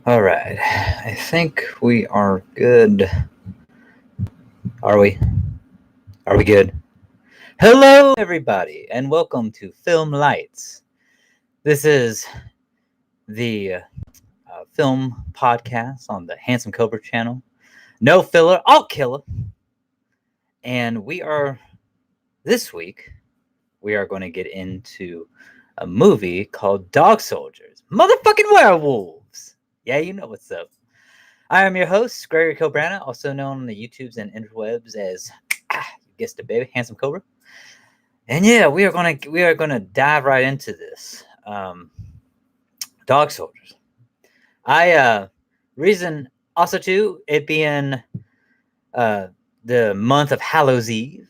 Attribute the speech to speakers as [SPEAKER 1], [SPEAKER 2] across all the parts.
[SPEAKER 1] All right. I think we are good. Are we? Are we good? Hello, everybody, and welcome to Filmlites. This is the film podcast on the Handsome Cobra channel. No filler, all killer. And this week, we are going to get into a movie called Dog Soldiers. Motherfucking werewolves. Yeah, you know what's up. I am your host, Gregory Cobrana, also known on the YouTubes and interwebs as, you guessed it, baby, Handsome Cobra. And yeah, we are gonna dive right into this. Dog Soldiers. Reason also too it being the month of Hallows Eve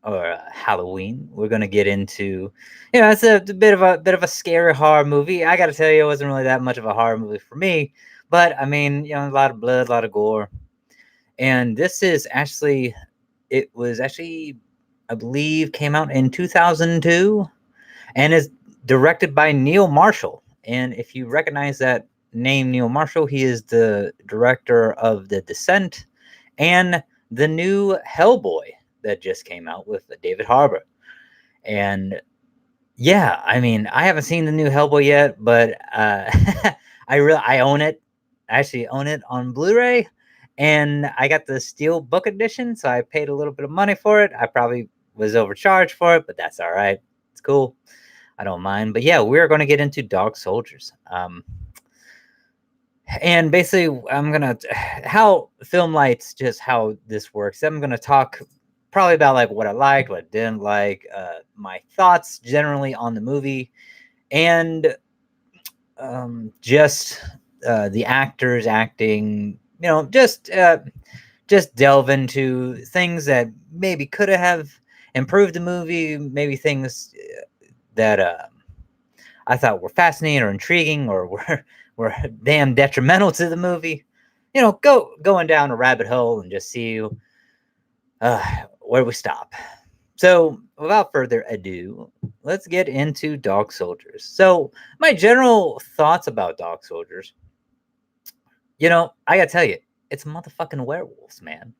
[SPEAKER 1] or Halloween. We're gonna get into, it's a bit of a scary horror movie. I got to tell you, it wasn't really that much of a horror movie for me, but I mean, a lot of blood, a lot of gore. And it was actually, I believe, came out in 2002 and is directed by Neil Marshall. And if you recognize that name, Neil Marshall, he is the director of The Descent and the new Hellboy that just came out with David Harbour. And yeah, I mean, I haven't seen the new Hellboy yet, but I own it. I actually own it on Blu-ray, and I got the Steel Book edition, so I paid a little bit of money for it. I probably was overcharged for it, but that's all right. It's cool. I don't mind. But yeah, we're going to get into Dog Soldiers. And basically, how Filmlites, just how this works. I'm going to talk probably about like what I liked, what I didn't like, my thoughts generally on the movie, and just the actors acting, just delve into things that maybe could have improved the movie, maybe things that I thought were fascinating or intriguing or were damn detrimental to the movie. Going down a rabbit hole and just see where we stop. So, without further ado, let's get into Dog Soldiers. So, my general thoughts about Dog Soldiers, I gotta tell you, it's motherfucking werewolves, man.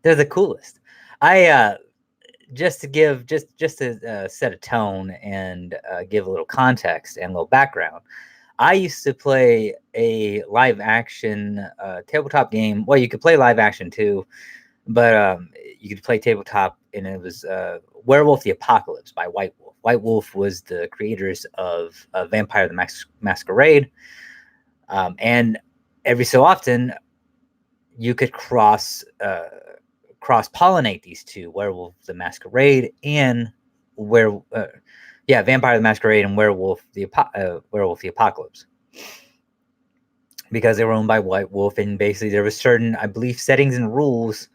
[SPEAKER 1] They're the coolest. I just to give just to set a tone and give a little context and a little background. I used to play a live action tabletop game. Well, you could play live action too, but you could play tabletop, and it was Werewolf the Apocalypse by White Wolf. White Wolf was the creators of Vampire the Masquerade, and every so often you could cross pollinate these two, Werewolf the Masquerade and Vampire the Masquerade and Werewolf the Apocalypse, because they were owned by White Wolf, and basically there was certain, I believe, settings and rules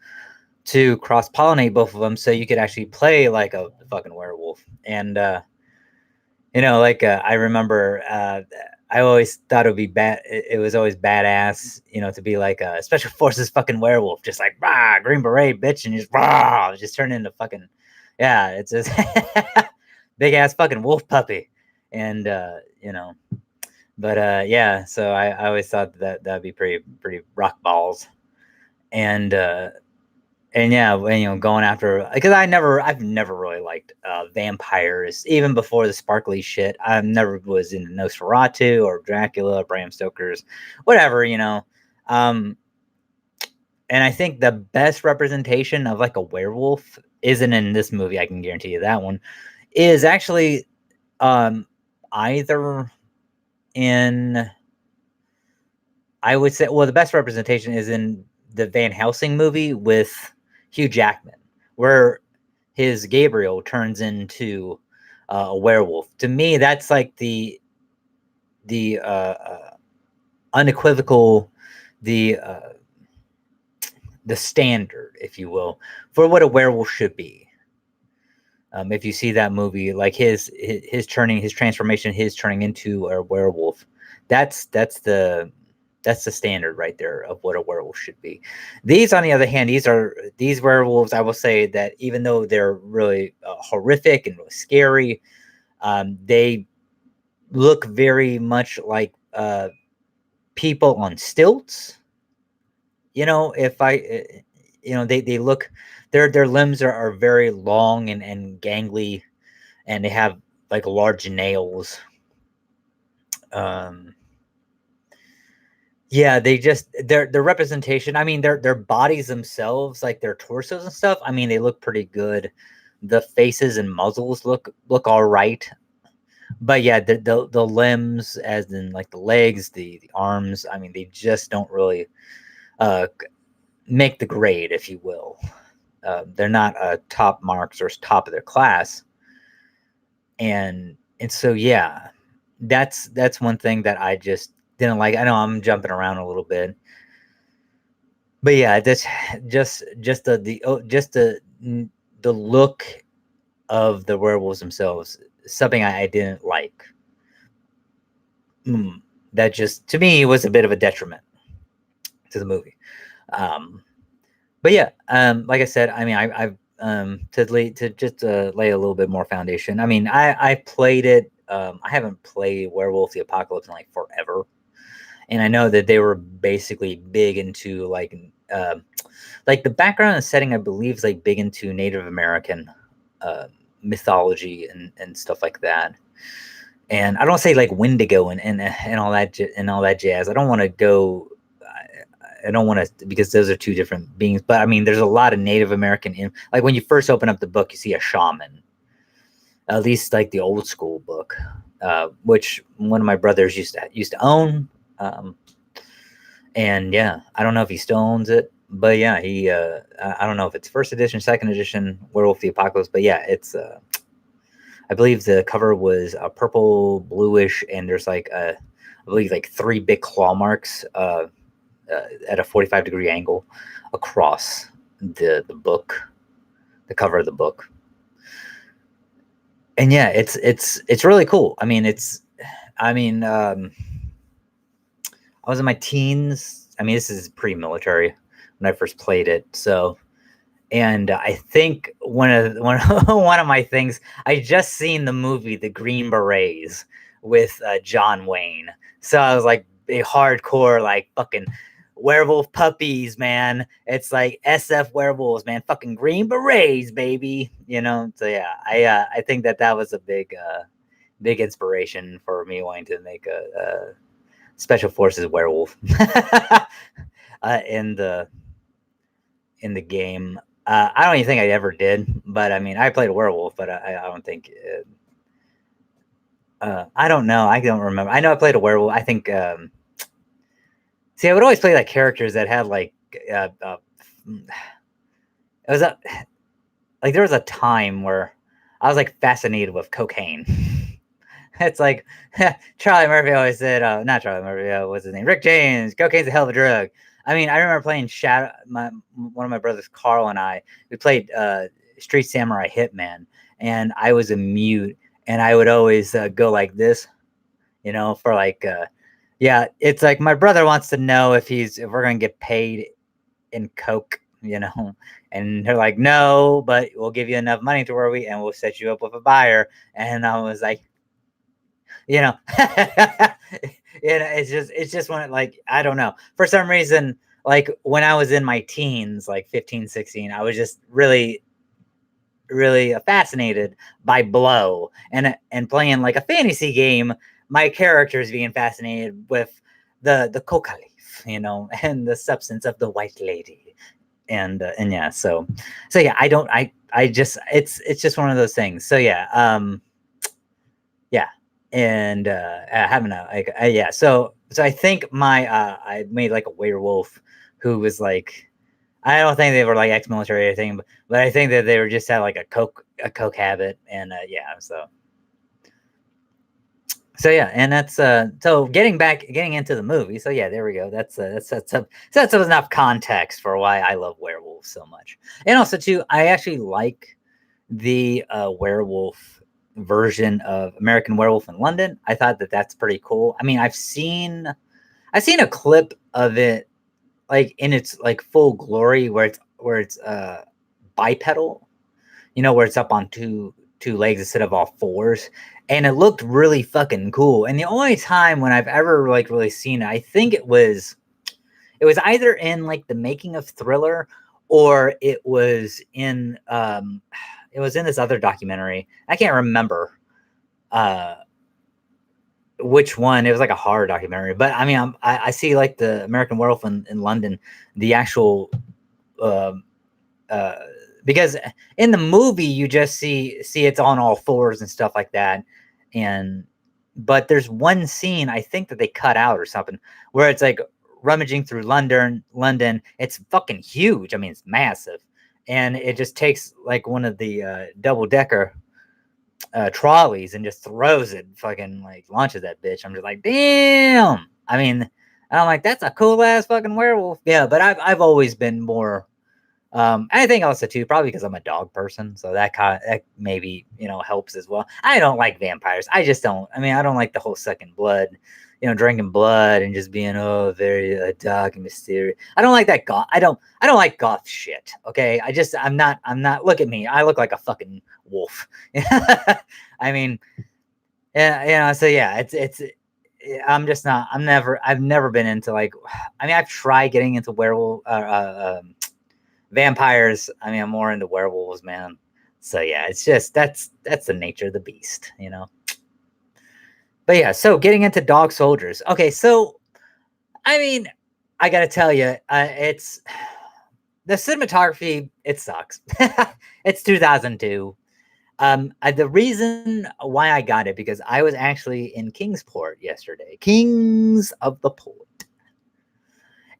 [SPEAKER 1] to cross pollinate both of them, so you could actually play like a fucking werewolf. And I remember I always thought it would be bad. It was always badass, to be like a special forces fucking werewolf, just like rah, Green Beret bitch, and just turn into fucking, yeah, it's just big ass fucking wolf puppy, and yeah. So I always thought that'd be pretty rock balls, and yeah, going after, because I've never really liked vampires, even before the sparkly shit. I never was into Nosferatu or Dracula, Bram Stoker's, whatever, And I think the best representation of like a werewolf isn't in this movie. I can guarantee you that one is actually either in, I would say, well, the best representation is in the Van Helsing movie with Hugh Jackman, where his Gabriel turns into a werewolf. To me, that's like the unequivocal, the standard, if you will, for what a werewolf should be. If you see that movie, like his transformation, his turning into a werewolf, that's the standard right there of what a werewolf should be. These, on the other hand, these werewolves, I will say that even though they're really horrific and really scary, they look very much like people on stilts. If they look, their limbs are very long and gangly, and they have like large nails. Um, yeah, they just their representation. I mean, their bodies themselves, like their torsos and stuff. I mean, they look pretty good. The faces and muzzles look all right. But yeah, the limbs, as in like the legs, the arms. I mean, they just don't really uh, make the grade, if you will. They're not top marks or top of their class, and so yeah, that's one thing that I just didn't like. I know I'm jumping around a little bit, but yeah, that's just the look of the werewolves themselves. Something I didn't like. That just to me was a bit of a detriment to the movie. Um, but yeah, like I said, I mean, I've to just lay a little bit more foundation. I mean, I played it. I haven't played Werewolf the Apocalypse in like forever, and I know that they were basically big into like the background and setting. I believe is like big into Native American uh, mythology and stuff like that. And I don't say like Wendigo and all that and all that jazz. I don't want to go. I don't want to, because those are two different beings. But I mean, there's a lot of Native American like when you first open up the book, you see a shaman. At least like the old school book, which one of my brothers used to own. And yeah, I don't know if he still owns it, but yeah, he. I don't know if it's first edition, second edition, Werewolf the Apocalypse, but yeah, it's. I believe the cover was purple, bluish, and there's like I believe like 3 big claw marks at a 45-degree angle across the book, the cover of the book. And yeah, it's really cool. I mean, I was in my teens. I mean, this is pre-military when I first played it. So, and I think one of my things, I just seen the movie The Green Berets with John Wayne. So I was like a hardcore like fucking werewolf puppies, man. It's like SF werewolves, man. Fucking Green Berets, baby. So yeah, I think that was a big inspiration for me wanting to make a special forces werewolf in the game. I don't even think I ever did, but I mean, I played a werewolf, but I don't think. I don't know. I don't remember. I know I played a werewolf. I think. See, I would always play like characters that had like. It was like there was a time where I was like fascinated with cocaine. It's like Charlie Murphy always said, not Charlie Murphy, what's his name? Rick James, cocaine's a hell of a drug. I mean, I remember playing one of my brothers, Carl, and we played Street Samurai Hitman, and I was a mute, and I would always go like this, for like, yeah, it's like my brother wants to know if we're going to get paid in coke, and they're like, no, but we'll give you enough money to and we'll set you up with a buyer. And I was like, it's just when like, I don't know, for some reason, like when I was in my teens, like 15, 16, I was just really, really fascinated by blow and playing like a fantasy game. My characters being fascinated with the coca leaf, and the substance of the white lady. And yeah, so yeah, I just, it's just one of those things. So yeah, yeah. And having a like yeah, so I think I made like a werewolf who was like, I don't think they were like ex-military or anything, but I think that they were just had like a coke habit. And yeah, so yeah, and that's so getting into the movie. So yeah, there we go. That's that's enough context for why I love werewolves so much. And also too, I actually like the werewolf version of American Werewolf in London. I thought that that's pretty cool. I mean, I've seen a clip of it like in its like full glory, where it's bipedal, where it's up on two legs instead of all fours. and it looked really fucking cool. And the only time when I've ever like really seen it, I think it was either in like the making of Thriller, or it was in this other documentary. I can't remember uh which one. It was like a horror documentary, but I mean, I see like the American Werewolf in London, the actual um uh because in the movie you just see it's on all fours and stuff like that. And but there's one scene I think that they cut out or something, where it's like rummaging through London. It's fucking huge. I mean, it's massive. And it just takes like one of the double decker trolleys and just throws it, fucking like launches that bitch. I'm just like, damn. I mean, I'm like, that's a cool ass fucking werewolf. Yeah, but I've always been more. I think also too, probably because I'm a dog person, so that maybe helps as well. I don't like vampires. I just don't. I mean, I don't like the whole sucking blood, drinking blood and just being very dark and mysterious. I don't like that goth. I don't like goth shit. Okay, I'm not. Look at me. I look like a fucking wolf. I mean, yeah, so yeah, it's. I'm just not. I've never been into like. I mean, I've tried getting into werewolf. Vampires. I mean, I'm more into werewolves, man. So yeah, it's just that's the nature of the beast. But yeah, so getting into Dog Soldiers. Okay, so I mean, I gotta tell you, it's the cinematography. It sucks. It's 2002. The reason why I got it, because I was actually in Kingsport yesterday, Kings of the Port,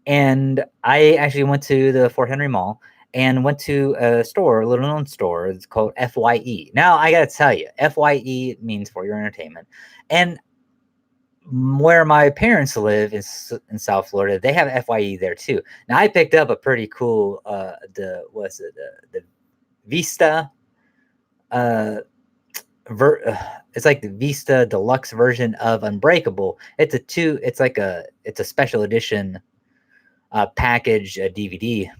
[SPEAKER 1] and I actually went to the Fort Henry Mall and went to a store, a little known store. It's called FYE. Now I gotta tell you, FYE means for your entertainment, and where my parents live in South Florida, they have FYE there too. Now I picked up a pretty cool the Vista uh it's like the Vista Deluxe version of Unbreakable. It's a special edition package, a DVD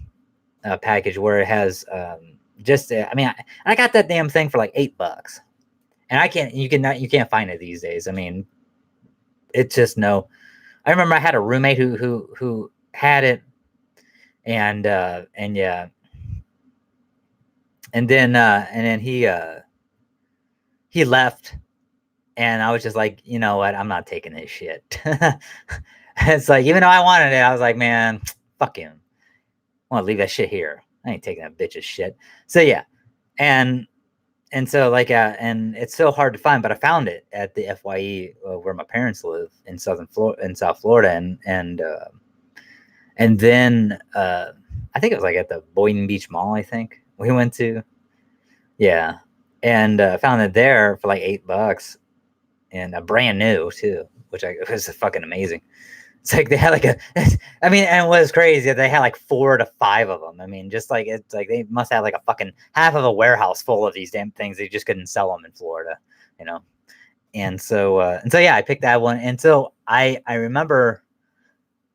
[SPEAKER 1] package, where it has I mean, I got that damn thing for like $8, and you can't find it these days. I mean, it's just no. I remember I had a roommate who had it, and yeah, and then he left, and I was just like, you know what, I'm not taking this shit. It's like, even though I wanted it, I was like, man, fuck him. I want to leave that shit here. I ain't taking that bitch's shit. So yeah, and so like and it's so hard to find, but I found it at the FYE where my parents live in South Florida, and then I think it was like at the Boynton Beach Mall. I think we went to, yeah, and found it there for like $8, and brand new too, which was fucking amazing. It's like they had like I mean, and what was crazy, they had like 4 to 5 of them. I mean, just like, it's like they must have like a fucking half of a warehouse full of these damn things. They just couldn't sell them in Florida, you know? And so, yeah, I picked that one. And so I remember,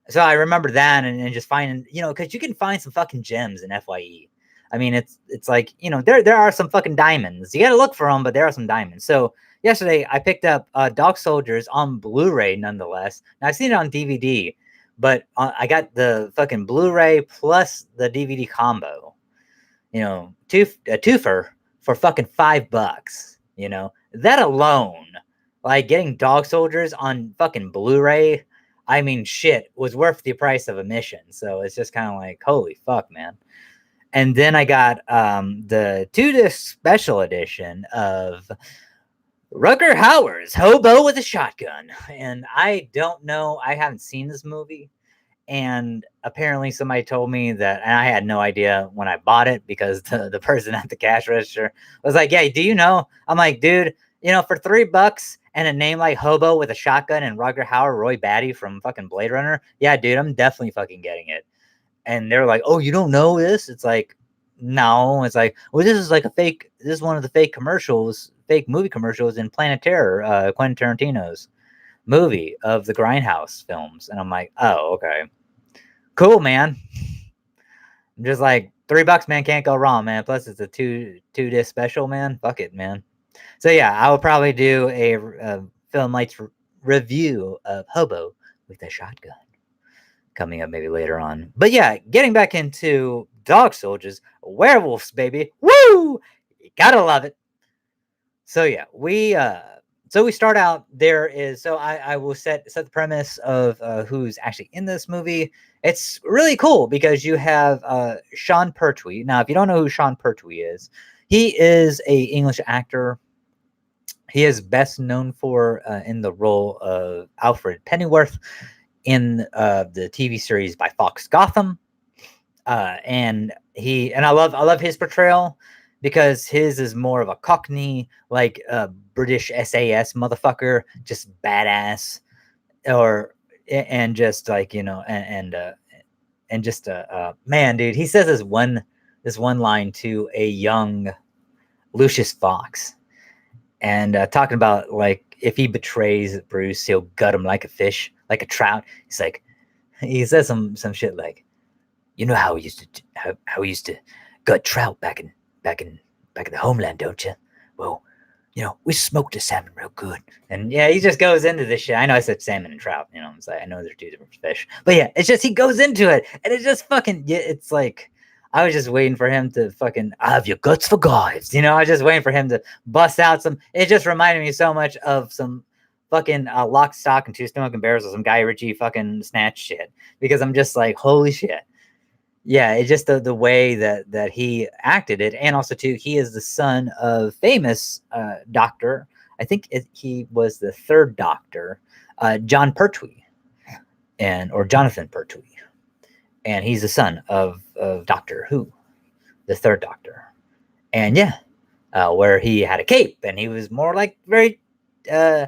[SPEAKER 1] that, and just finding, cause you can find some fucking gems in FYE. I mean, it's like, there are some fucking diamonds. You got to look for them, but there are some diamonds. So yesterday I picked up Dog Soldiers on Blu-ray, nonetheless. Now I've seen it on DVD, but I got the fucking Blu-ray plus the DVD combo. A twofer for fucking $5. That alone, like getting Dog Soldiers on fucking Blu-ray, I mean, shit, was worth the price of admission. So it's just kind of like, holy fuck, man. And then I got the 2-disc special edition of Rutger Hauer's Hobo with a Shotgun. And I don't know, I haven't seen this movie. And apparently somebody told me that, and I had no idea when I bought it, because the person at the cash register was like, yeah, do you know? I'm like, dude, for $3 and a name like Hobo with a Shotgun and Rutger Hauer, Roy Batty from fucking Blade Runner, yeah, dude, I'm definitely fucking getting it. And they're like, oh, you don't know this? It's like, no. It's like, well, this is one of the fake movie commercials in Planet Terror, Quentin Tarantino's movie of the Grindhouse films. And I'm like, oh, okay, cool, man. I'm just like, $3, man, can't go wrong, man. Plus it's a two disc special, man. Fuck it, man. So yeah, I will probably do a Filmlites review of Hobo with a Shotgun coming up maybe later on. But yeah, getting back into Dog Soldiers, werewolves, baby. Woo! You gotta love it. So yeah, we start out. There is I will set the premise of who's actually in this movie. It's really cool because you have Sean Pertwee. Now, if you don't know who Sean Pertwee is, he is a English actor. He is best known for in the role of Alfred Pennyworth in the TV series by Fox Gotham. And I love his portrayal because his is more of a Cockney, like British SAS motherfucker, just badass, or and just like and just man, dude. He says this one line to a young Lucius Fox, and talking about like if he betrays Bruce, he'll gut him like a fish, like a trout. He's like, he says some shit like, you know how we used to how we used to gut trout back in back in the homeland, don't you? Well, we smoked the salmon real good. And yeah, he just goes into this shit. I know I said salmon and trout, it's like I know they're two different fish. But yeah, it's just he goes into it and it's just fucking yeah, it's like I was just waiting for him to fucking I have your guts for guys. I was just waiting for him to bust out some. It just reminded me so much of some fucking Lock, Stock, and Two Smoking Barrels or some Guy Ritchie fucking snatch shit. Because I'm just like, holy shit. Yeah, it's just the way that he acted it, and also too, he is the son of famous doctor. I think he was the third Doctor, John Pertwee, or Jonathan Pertwee, and he's the son of Doctor Who, the third Doctor, and yeah, where he had a cape and he was more like very. Uh,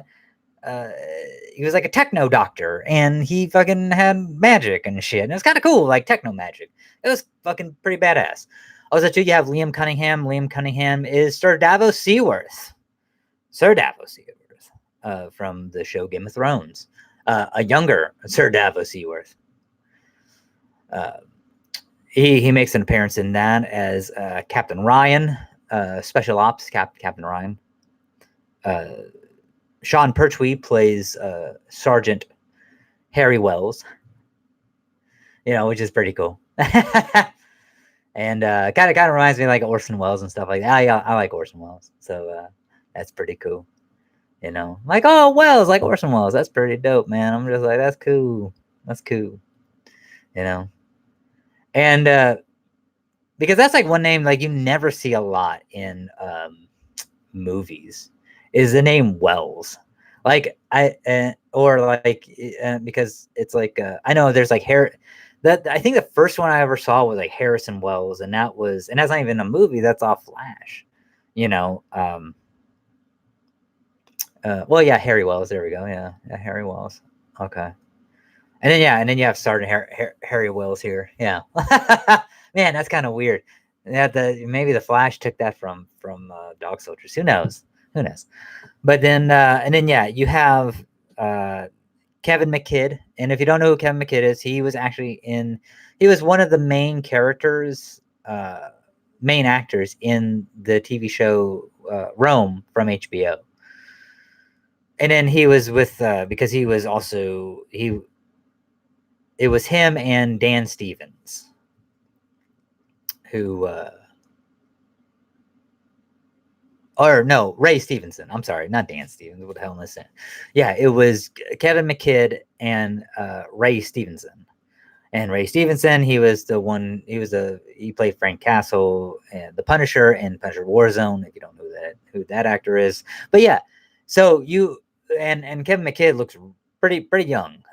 [SPEAKER 1] he was like a techno doctor and he fucking had magic and shit. And it was kind of cool, like techno magic. It was fucking pretty badass. Also, too, you have Liam Cunningham. Liam Cunningham is Sir Davos Seaworth. Sir Davos Seaworth from the show Game of Thrones. A younger Sir Davos Seaworth. He makes an appearance in that as Captain Ryan, Special Ops Captain Ryan. Sean Pertwee plays Sergeant Harry Wells, which is pretty cool. And kind of reminds me of like Orson Welles and stuff like that. I like Orson Welles, so that's pretty cool. Like Welles, like Orson Welles. That's pretty dope, man. I'm just like, that's cool. That's cool. And because that's like one name like you never see a lot in movies is the name Wells. Like because it's like I know there's like that I think the first one I ever saw was like Harrison Wells, and that's not even a movie. That's off Flash. Well, yeah, Harry Wells. There we go. Yeah, Harry Wells. Okay. And then you have Sergeant Harry Wells here. Yeah. Man, that's kind of weird. Yeah, maybe the Flash took that from Dog Soldiers. Who knows? Who knows? But then and then yeah, you have Kevin McKidd. And if you don't know who Kevin McKidd is, he was one of the main characters, main actors in the TV show Rome from HBO. And then he was with because he was also it was him and Dan Stevens who or no, Ray Stevenson. I'm sorry, not Dan Stevens. What the hell am I saying? Yeah, it was Kevin McKidd and Ray Stevenson. And Ray Stevenson, he was the one. He played Frank Castle and the Punisher in Punisher Warzone. If you don't know who that actor is, but yeah, so and Kevin McKidd looks pretty young.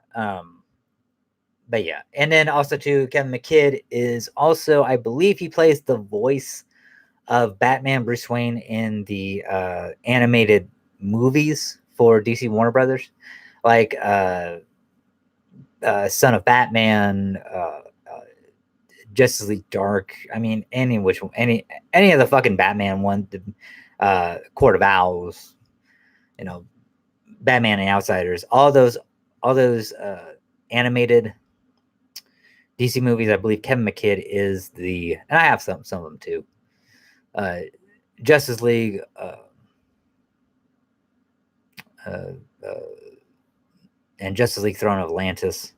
[SPEAKER 1] But yeah, and then also too, Kevin McKidd is also, I believe, he plays the voice of Batman Bruce Wayne in the animated movies for DC Warner Brothers, like Son of Batman, Justice League Dark. I mean, any of the fucking Batman one, Court of Owls, Batman and Outsiders, all those animated DC movies. I believe Kevin McKidd is and I have some of them too. Justice League, uh, uh, and Justice League Throne of Atlantis.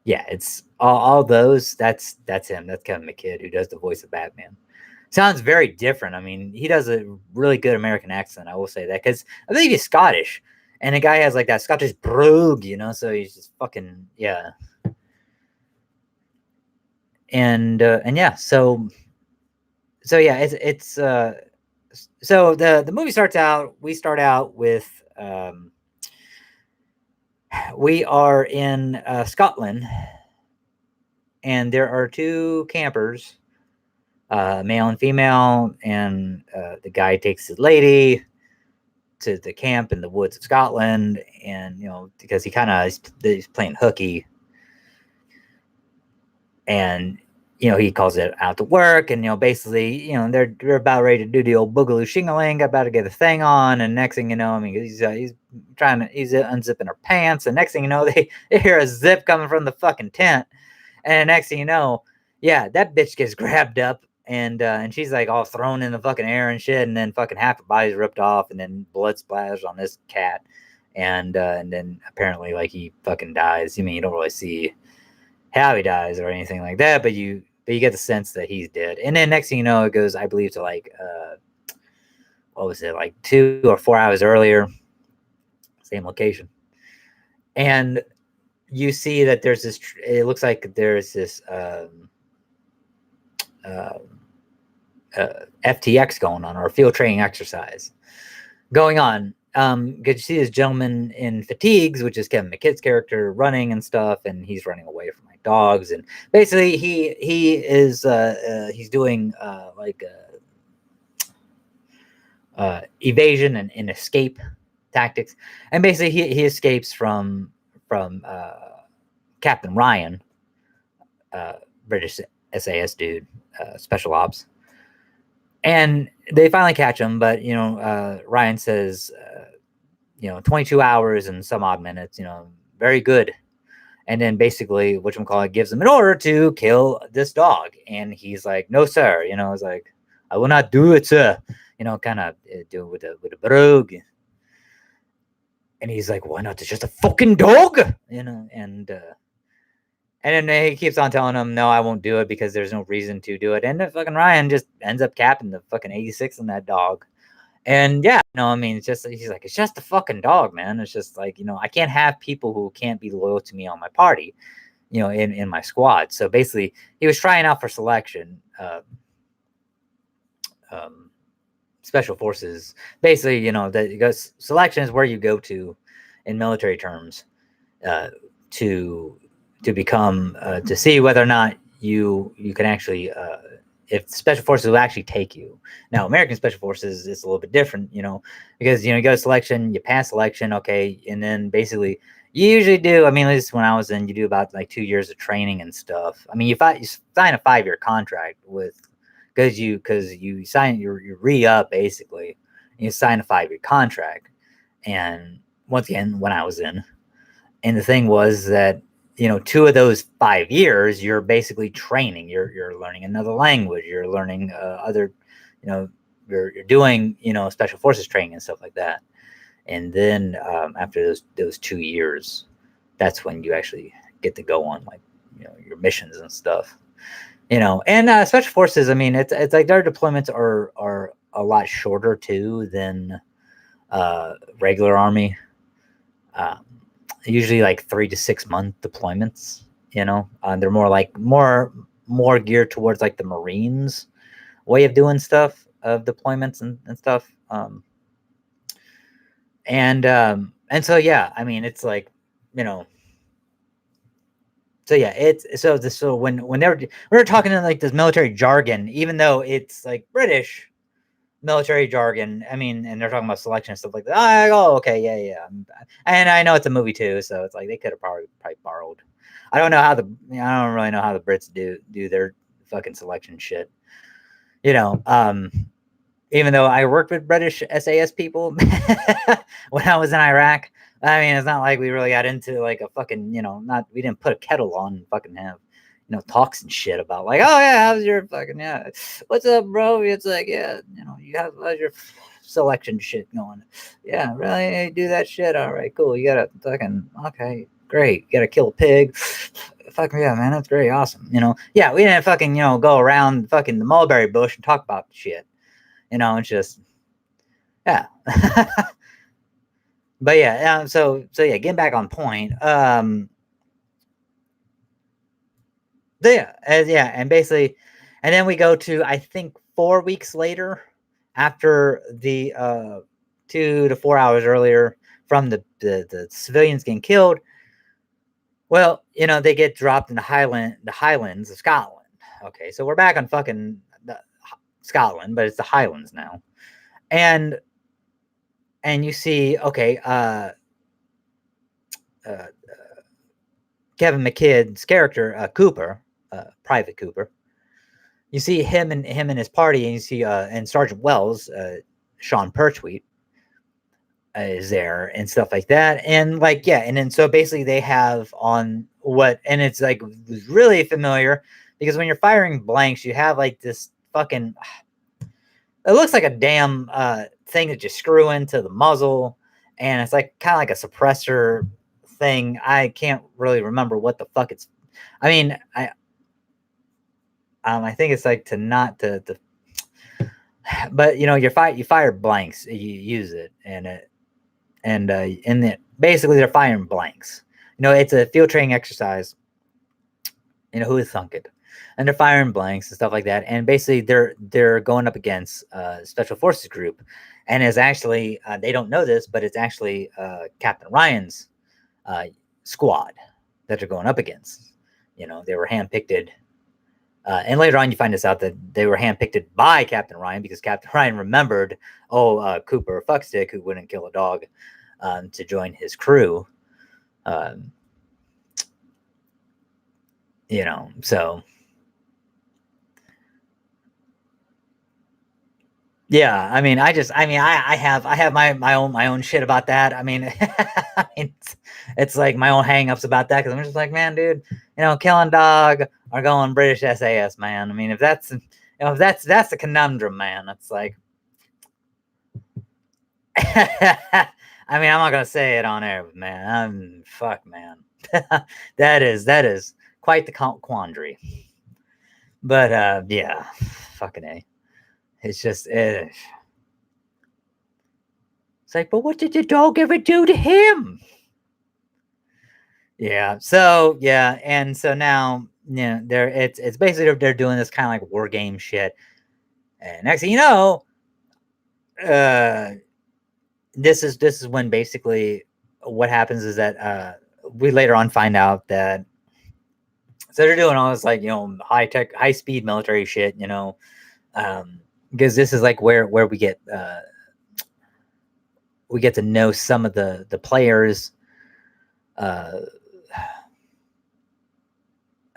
[SPEAKER 1] Yeah, it's all those. That's him. That's Kevin McKidd, who does the voice of Batman. Sounds very different. I mean, he does a really good American accent. I will say that because I believe he's Scottish, and the guy has like that Scottish brogue, so he's just fucking yeah. And yeah, so yeah, it's so the movie starts out. We start out with we are in Scotland, and there are two campers, male and female, and the guy takes his lady to the camp in the woods of Scotland, and because he's playing hooky, and he calls it out to work, and basically they're about ready to do the old boogaloo shingaling, about to get a thing on, and next thing you know, I mean he's unzipping her pants, and next thing you know they hear a zip coming from the fucking tent, and next thing you know, yeah, that bitch gets grabbed up, and she's like all thrown in the fucking air and shit, and then fucking half her body's ripped off, and then blood splashes on this cat, and then apparently like he fucking dies. I mean, you don't really see how he dies or anything like that, but you get the sense that he's dead. And then next thing you know, it goes, I believe, to like what was it, like 2 or 4 hours earlier, same location, and you see that there's this. It looks like there's this FTX going on, or a field training exercise going on. Because you see this gentleman in fatigues, which is Kevin McKidd's character, running and stuff, and he's running away from like dogs, and basically he is he's doing like evasion and escape tactics, and basically he escapes from Captain Ryan, British SAS dude, special ops, and they finally catch him, but Ryan says 22 hours and some odd minutes, very good. And then basically whatchamacallit gives him an order to kill this dog, and he's like, no sir, it's like, I will not do it, sir, kind of do it with a brogue. And he's like, why not? It's just a fucking dog, and then he keeps on telling him, no, I won't do it because there's no reason to do it. And then fucking Ryan just ends up capping the fucking 86 on that dog. And yeah, I mean, it's just, he's like, it's just a fucking dog, man. It's just like, I can't have people who can't be loyal to me on my party, in my squad. So basically, he was trying out for selection. Special forces, basically, because selection is where you go to, in military terms, to become to see whether or not you can actually if special forces will actually take you. Now American special forces is a little bit different, because you go to selection, you pass selection, okay, and then basically you usually do, I mean, at least when I was in, you do about like 2 years of training and stuff. I mean, you sign a 5-year contract with, because you sign your re-up basically, and you sign a 5-year contract. And once again, when I was in, and the thing was that 2 of those 5 years, you're basically training. You're learning another language. You're learning other, you're doing special forces training and stuff like that. And then after those 2 years, that's when you actually get to go on like your missions and stuff. And special forces. I mean, it's like their deployments are a lot shorter too than regular army. Usually like 3 to 6 month deployments, they're more geared towards like the Marines way of doing stuff, of deployments and stuff. And so, yeah, I mean, it's like, so yeah, so when we're talking in like this military jargon, even though it's like British military jargon, I mean, and they're talking about selection and stuff like that. Oh, okay, yeah. And I know it's a movie too, so it's like they could have probably borrowed. I don't really know how the Brits do their fucking selection shit. Even though I worked with British SAS people when I was in Iraq, I mean, it's not like we really got into like a fucking, we didn't put a kettle on and fucking have talks and shit about like, oh yeah, how's your fucking, yeah, what's up, bro? It's like, yeah, you have your selection shit going. Yeah, really do that shit. All right, cool. You gotta fucking okay, great. You gotta kill a pig. Fuck yeah, man, that's very awesome. Yeah, we didn't fucking go around fucking the mulberry bush and talk about shit. It's just yeah. But yeah, so yeah, getting back on point. Yeah, and basically, and then we go to I think 4 weeks later, after the 2 to 4 hours earlier from the civilians getting killed. Well, they get dropped in the Highlands of Scotland. Okay, so we're back on fucking Scotland, but it's the Highlands now, and you see, okay, Kevin McKidd's character, Cooper, Private Cooper. You see him and his party, and you see and Sergeant Wells, Sean Pertwee, is there and stuff like that, and and then so basically they have on what, and it's like really familiar because when you're firing blanks, you have like this fucking. It looks like a damn thing that you screw into the muzzle, and it's like kind of like a suppressor thing. I can't really remember what the fuck it's. I mean, I think it's like to not to but you fire blanks, you use it, and basically they're firing blanks. It's a field training exercise. Who would thunk it? And they're firing blanks and stuff like that. And basically they're going up against special forces group, and it's actually they don't know this, but it's actually Captain Ryan's squad that they're going up against. They were handpicked. And later on, you find this out that they were handpicked by Captain Ryan because Captain Ryan remembered, Cooper Fuckstick, who wouldn't kill a dog, to join his crew. So yeah, I mean, I have my own shit about that. I mean, it's like my own hangups about that because I'm just like, man, dude, killing dog or going British SAS, man. I mean, if that's that's the conundrum, man. It's like, I mean, I'm not gonna say it on air, but man, fuck, man, that is quite the quandary. But yeah, fucking A. It's just it's like, but what did the dog ever do to him? Yeah. So yeah, and so now it's basically they're doing this kind of like war game shit, and next thing you know, this is when basically what happens is that we later on find out that so they're doing all this like high tech, high speed military shit, because this is like where we get to know some of the players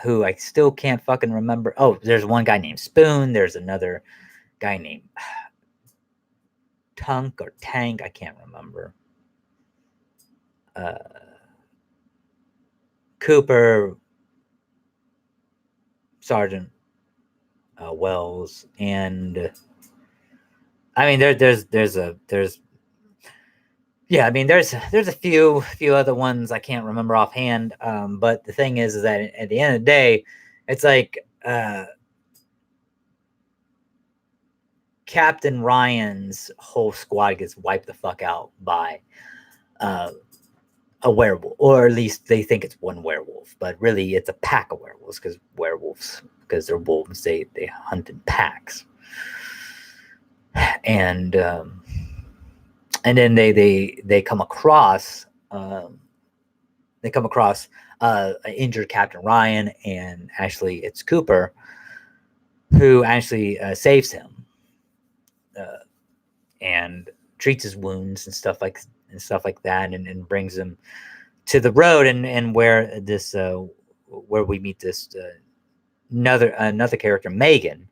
[SPEAKER 1] who I still can't fucking remember. Oh, there's one guy named Spoon. There's another guy named Tunk or Tank. I can't remember. Cooper, Sergeant Wells, and I mean there's yeah, I mean there's a few other ones I can't remember offhand. But the thing is that at the end of the day, it's like Captain Ryan's whole squad gets wiped the fuck out by a werewolf, or at least they think it's one werewolf, but really it's a pack of werewolves because they're wolves, they hunt in packs, and then they come across an injured Captain Ryan, and actually it's Cooper who actually saves him and treats his wounds and stuff like that, and brings him to the road, and where this where we meet this another character, Megan,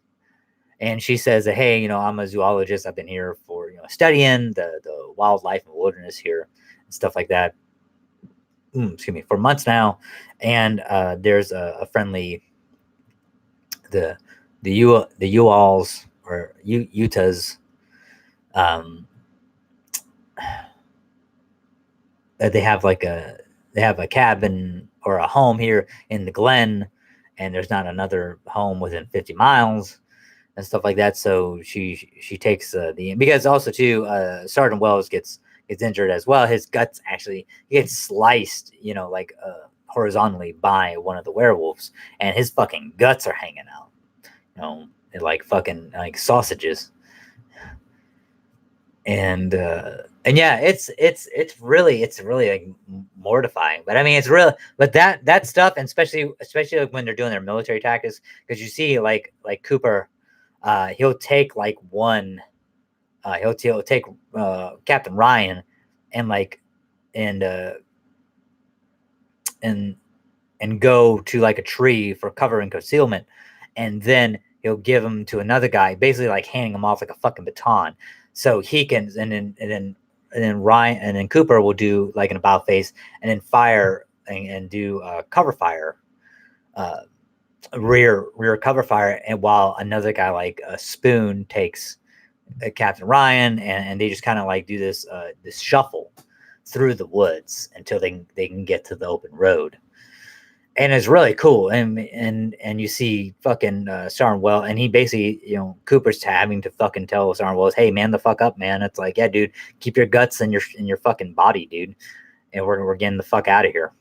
[SPEAKER 1] and she says that, hey, I'm a zoologist. I've been here for studying the wildlife and wilderness here and stuff like that. Excuse me, for months now, and there's a friendly the Uals or Utahs they have a cabin or a home here in the Glen, and there's not another home within 50 miles and stuff like that. So she takes the because also too Sergeant Wells gets injured as well. His guts actually he gets sliced, like horizontally by one of the werewolves, and his fucking guts are hanging out, like fucking like sausages. And yeah, it's really like mortifying. But I mean, it's real. But that stuff, and especially like when they're doing their military tactics, because you see like Cooper, he'll take like he'll take Captain Ryan, and like and uh and and go to like a tree for cover and concealment, and then he'll give him to another guy, basically like handing him off like a fucking baton, so he can, and then Ryan and then Cooper will do like an about face, and then fire and do cover fire, uh, rear cover fire, and while another guy like a Spoon takes Captain Ryan, and they just kind of like do this shuffle through the woods until they can get to the open road, and it's really cool. And you see fucking Sergeant Wells, and he basically, Cooper's having to fucking tell Sergeant Wells, hey man, the fuck up, man. It's like, yeah, dude, keep your guts in your fucking body, dude, and we're getting the fuck out of here.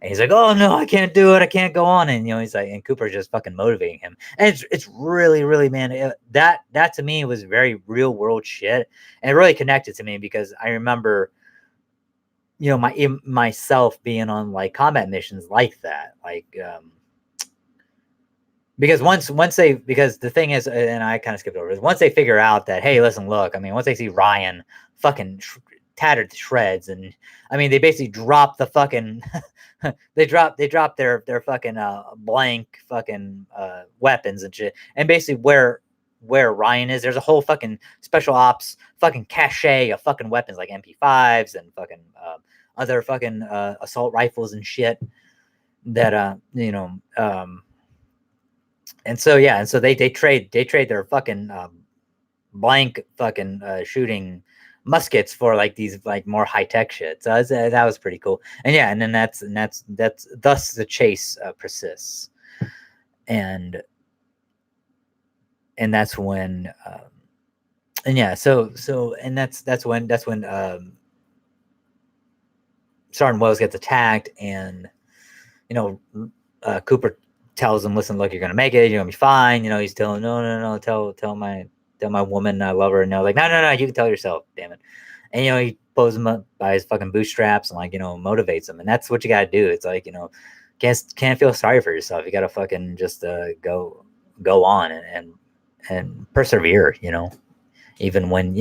[SPEAKER 1] And he's like, oh no, I can't do it, I can't go on. And he's like, and Cooper's just fucking motivating him, and it's really, really, man, that to me was very real world shit, and it really connected to me because I remember myself being on like combat missions like that, like because because the thing is, and I kind of skipped over, is once they figure out that, hey, listen, look, I mean, once they see Ryan fucking tattered to shreds, and I mean, they basically drop the fucking they drop their fucking blank fucking weapons and shit, and basically where Ryan is, there's a whole fucking special ops fucking cache of fucking weapons like MP5s and fucking other fucking assault rifles and shit that and so yeah, and so they trade their fucking blank fucking shooting muskets for like these like more high tech shit. So that was pretty cool. And yeah, and then that's thus the chase persists, and that's when and yeah, so and that's when Sergeant Wells gets attacked, and Cooper tells him, listen, look, you're gonna make it, you're gonna be fine. He's telling, no, tell my woman I love her, and they're like, no, you can tell yourself, damn it. And he pulls him up by his fucking bootstraps and like motivates him, and that's what you gotta do. It's like can't feel sorry for yourself. You gotta fucking just go on and persevere. Even when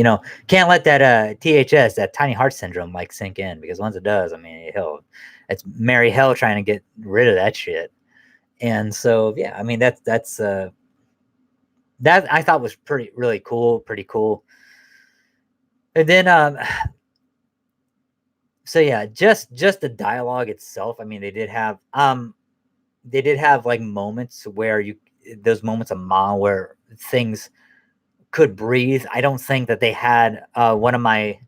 [SPEAKER 1] can't let that THS, that tiny heart syndrome, like sink in, because once it does, I mean, it's merry hell trying to get rid of that shit. And so yeah, I mean that's that I thought was pretty cool. And then so yeah, just the dialogue itself. I mean, they did have like moments where those moments of Ma where things could breathe. I don't think that they had one of my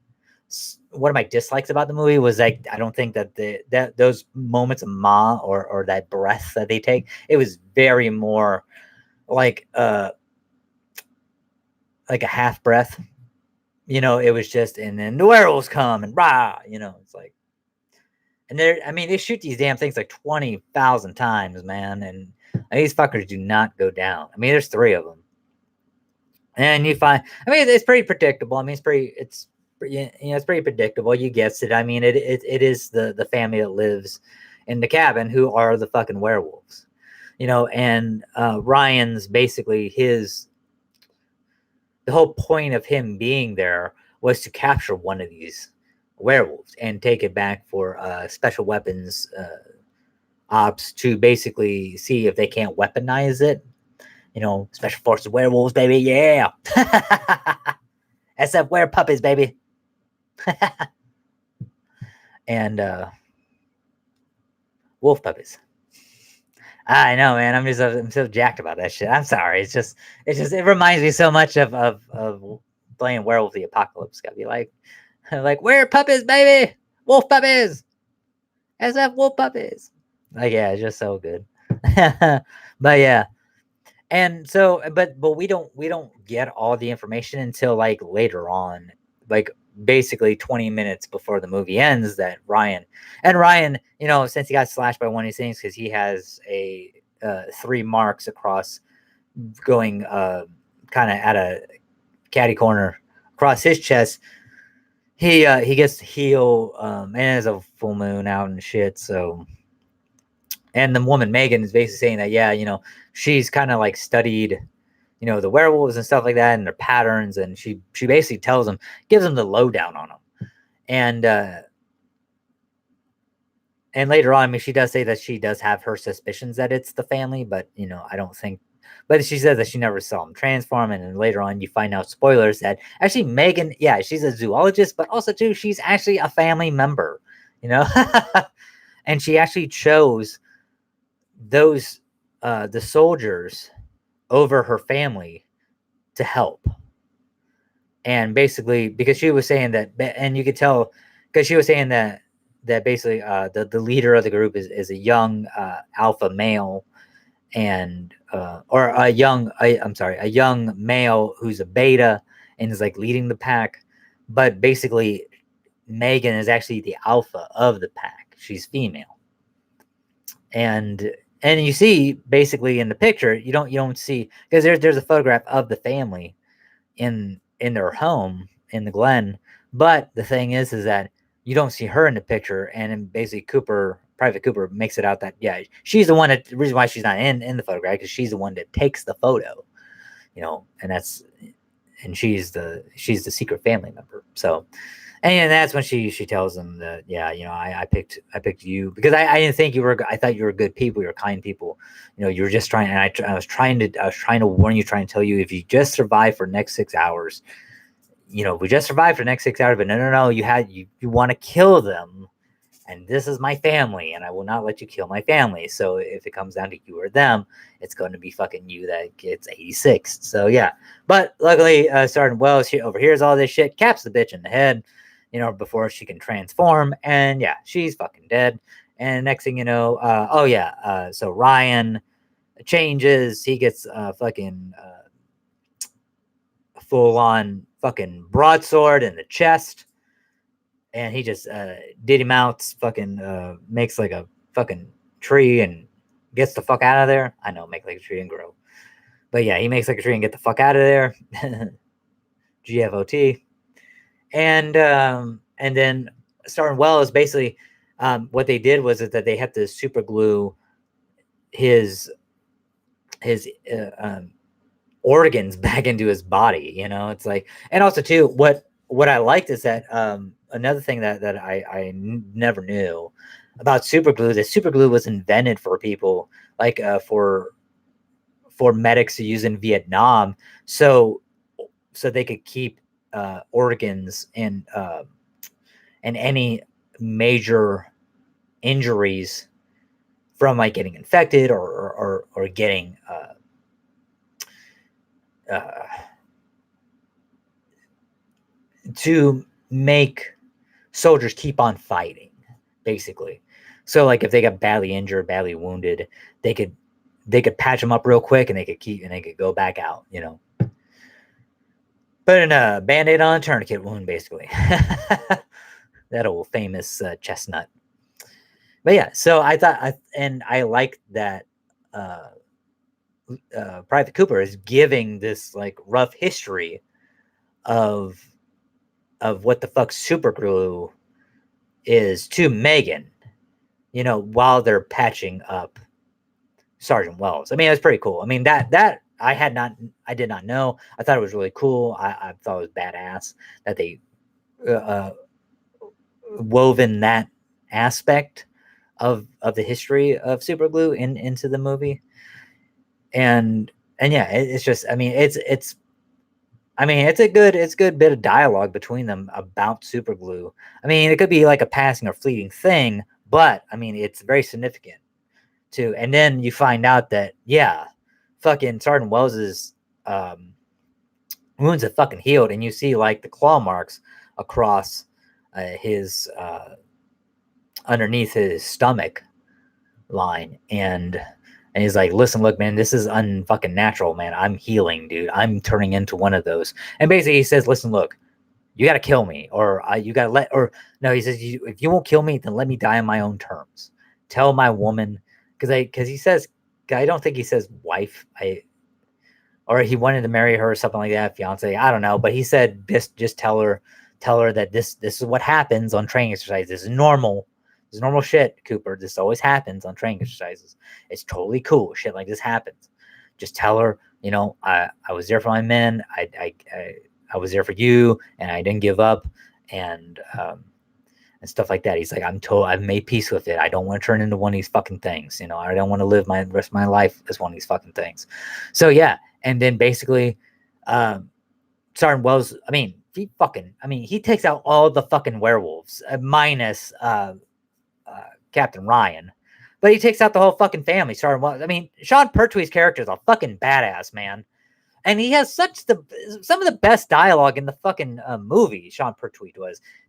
[SPEAKER 1] dislikes about the movie was like, I don't think that that those moments of Ma or that breath that they take, it was very more like a half breath. It was just, and then the werewolves come and rah, it's like, and they shoot these damn things like 20,000 times, man, and these fuckers do not go down. I mean, there's 3 of them. And you find, I mean, it's pretty predictable. I mean, it's pretty predictable. You guessed it. I mean, it is the family that lives in the cabin who are the fucking werewolves, and Ryan's basically the whole point of him being there was to capture one of these werewolves and take it back for special weapons ops to basically see if they can't weaponize it. Special forces werewolves, baby, yeah. SF were puppies, baby. And wolf puppies. I know, man. I'm so jacked about that shit. I'm sorry. It reminds me so much of playing Werewolf the Apocalypse. Gotta be like, Like, we're puppies, baby, wolf puppies, SF wolf puppies. Like, yeah, it's just so good. But yeah, and so, but we don't get all the information until like later on, like basically 20 minutes before the movie ends, that Ryan, since he got slashed by one of these things, because he has a 3 marks across, going kind of at a catty corner across his chest. He gets to heal, and it's a full moon out and shit. So, and the woman Megan is basically saying that, yeah, she's kind of like studied, the werewolves and stuff like that, and their patterns, and she basically gives them the lowdown on them. And later on, I mean, she does say that she does have her suspicions that it's the family, but I don't think. But she says that she never saw them transform, and then later on, you find out, spoilers, that actually Megan, yeah, she's a zoologist, but also too, she's actually a family member, and she actually chose those the soldiers over her family to help. And basically, because she was saying that, and you could tell, because she was saying that basically, the leader of the group is a young alpha male, and or a young male who's a beta and is like leading the pack. But basically, Megan is actually the alpha of the pack. She's female. And you see, basically, in the picture, you don't see, because there's a photograph of the family in their home in the Glen. But the thing is that you don't see her in the picture, and then basically Private Cooper makes it out that, yeah, she's the one the reason why she's not in the photograph, because she's the one that takes the photo, and she's the secret family member. So, and that's when she tells them that, yeah, I picked you because I didn't think you were. I thought you were good people. You're kind people. You were just trying. And I was trying to warn you, trying to tell you, if you just survive for the next 6 hours, we just survived for the next 6 hours. But no, you want to kill them, and this is my family, and I will not let you kill my family. So if it comes down to you or them, it's going to be fucking you that gets 86. So yeah, but luckily, Sergeant Wells overhears all this shit, caps the bitch in the head, before she can transform, and yeah, she's fucking dead. And next thing you know, so Ryan changes. He gets fucking full on fucking broadsword in the chest, and he just diddy mounts, fucking makes like a fucking tree and gets the fuck out of there. I know, make like a tree and grow, but yeah, he makes like a tree and get the fuck out of there. GFOT. And then Starting Wells, basically, what they did was that they had to super glue his organs back into his body. It's like, and also too, what I liked is that another thing that I never knew about super glue, that super glue was invented for people, like for medics to use in Vietnam, so they could keep organs and any major injuries from like getting infected or getting to make soldiers keep on fighting, basically. So like if they got badly injured, badly wounded, they could patch them up real quick, and they could go back out, put in a band-aid on a tourniquet wound, basically. That old famous chestnut. But yeah, so I like that Private Cooper is giving this like rough history of what the fuck super glue is to Megan, while they're patching up Sergeant Wells. I mean, it's pretty cool. I mean, that I did not know. I thought it was really cool. I thought it was badass that they woven that aspect of the history of super glue into the movie. And yeah, it's just, I mean, it's a good bit of dialogue between them about super glue. I mean, it could be like a passing or fleeting thing, but I mean, it's very significant too. And then you find out that, yeah, fucking Sergeant Wells's wounds have fucking healed, and you see like the claw marks across his underneath his stomach line, and he's like, listen, look, man, this is unfucking natural, man. I'm healing, dude. I'm turning into one of those. And basically he says, listen, look, you got to kill me, or you got to or no, he says, if you won't kill me, then let me die on my own terms. Tell my woman, because he says, I don't think he says wife, or he wanted to marry her or something like that, fiance, I don't know, but he said, just tell her that this is what happens on training exercises. This is normal. This is normal shit, Cooper. This always happens on training exercises. It's totally cool. Shit like this happens. Just tell her, I was there for my men. I was there for you, and I didn't give up, and stuff like that. He's like, I've made peace with it. I don't want to turn into one of these fucking things. I don't want to live my rest of my life as one of these fucking things. So yeah, and then basically, Sergeant Wells. He takes out all the fucking werewolves, minus Captain Ryan, but he takes out the whole fucking family. Sergeant Wells. Sean Pertwee's character is a fucking badass, man. And he has some of the best dialogue in the fucking movie. Sean Pertwee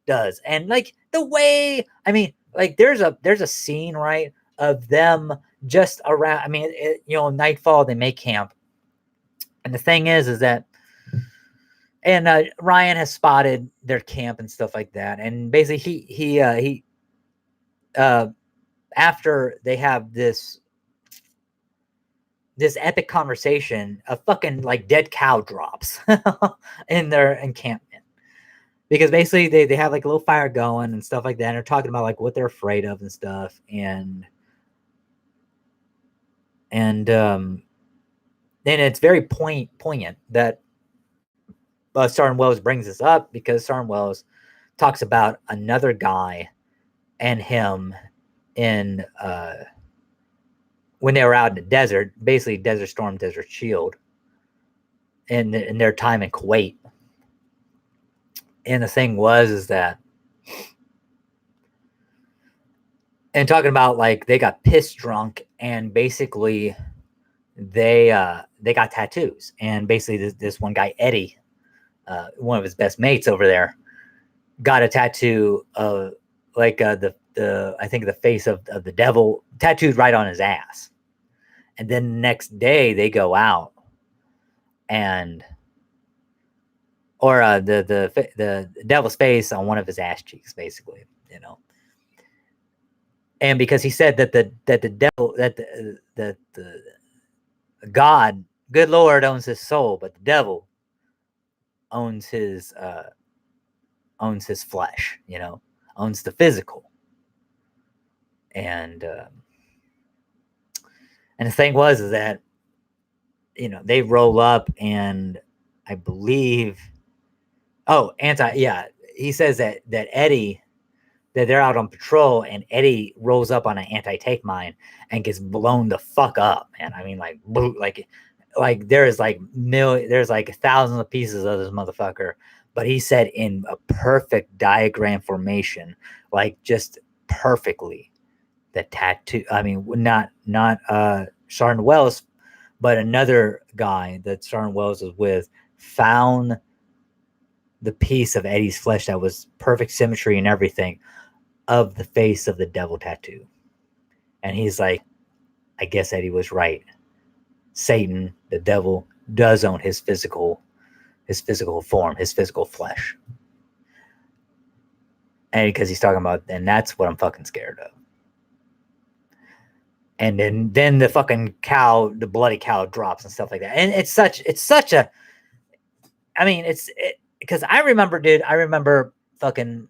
[SPEAKER 1] does, and like the way, there's a scene, right, of them just around. Nightfall, they make camp, and the thing is that, and Ryan has spotted their camp and stuff like that, and basically he after they have this epic conversation, a fucking like dead cow drops in their encampment, because basically they have like a little fire going and stuff like that, and they're talking about like what they're afraid of and stuff, and then it's very poignant that Sergeant Wells brings this up, because Sergeant Wells talks about another guy and him in when they were out in the desert, basically Desert Storm, Desert Shield, in their time in Kuwait. And the thing is that, and talking about like they got pissed drunk, and basically they got tattoos, and basically this one guy, Eddie, one of his best mates over there, got a tattoo of like the I think the face of the devil tattooed right on his ass. And then the next day they go out, and or the devil's face on one of his ass cheeks, basically, And because he said that the devil, that the God, good Lord, owns his soul, but the devil owns his flesh, owns the physical. And the thing is that, they roll up, and I believe, he says that Eddie, that they're out on patrol, and Eddie rolls up on an anti-tank mine and gets blown the fuck up, man. Like there's like thousands of pieces of this motherfucker, but he said in a perfect diagram formation, like just perfectly. The tattoo, not Sergeant Wells, but another guy that Sergeant Wells was with found the piece of Eddie's flesh that was perfect symmetry and everything of the face of the devil tattoo. And he's like, I guess Eddie was right. Satan, the devil, does own his physical form, his physical flesh. And because he's talking about, and that's what I'm fucking scared of. And then the fucking cow, the bloody cow, drops and stuff like that. And it's such a, because I remember fucking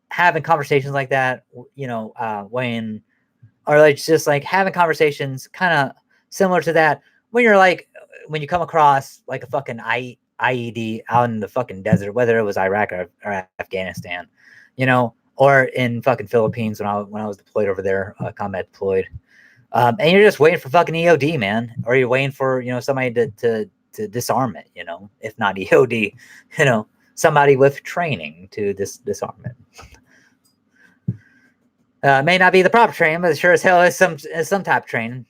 [SPEAKER 1] having conversations like that, when, or like just like having conversations kind of similar to that when you're like, when you come across like a fucking IED out in the fucking desert, whether it was Iraq or Afghanistan, or in fucking Philippines when I was deployed over there, combat deployed, and you're just waiting for fucking EOD, man, or you're waiting for somebody to disarm it, if not EOD, somebody with training to disarm it. May not be the proper training, but sure as hell is some type of training.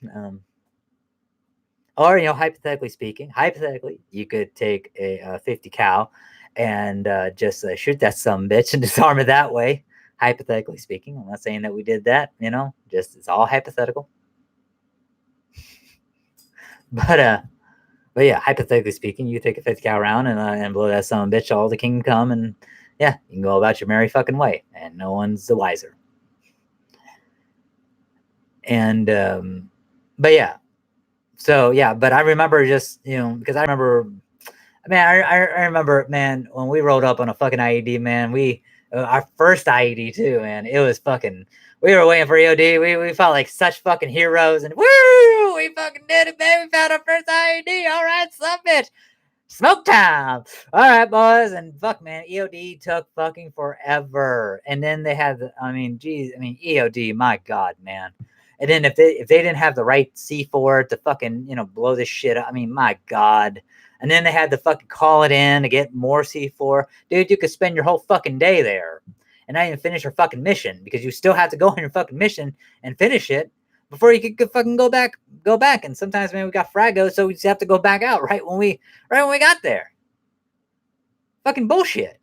[SPEAKER 1] Or hypothetically speaking, you could take a 50 cal and just shoot that some bitch and disarm it that way. Hypothetically speaking, I'm not saying that we did that. Just it's all hypothetical. But yeah, hypothetically speaking, you take a 50 cal round and blow that son of a bitch, all the kingdom come, and yeah, you can go about your merry fucking way, and no one's the wiser. And but yeah, so yeah, but I remember just because I remember, man, I remember, man, when we rolled up on a fucking IED, man, our first IED too, man, it was fucking. We were waiting for EOD. We felt like such fucking heroes, and woo, we fucking did it, man. We found our first IED. All right, son bitch. Smoke time. All right, boys. And fuck, man, EOD took fucking forever. And then they had, EOD, my God, man. And then if they didn't have the right C4 to fucking, blow this shit up, my God. And then they had to fucking call it in to get more C4. Dude, you could spend your whole fucking day there and not even finish your fucking mission because you still have to go on your fucking mission and finish it before you could fucking go back. And sometimes, man, we got fragos, so we just have to go back out right when we got there. Fucking bullshit.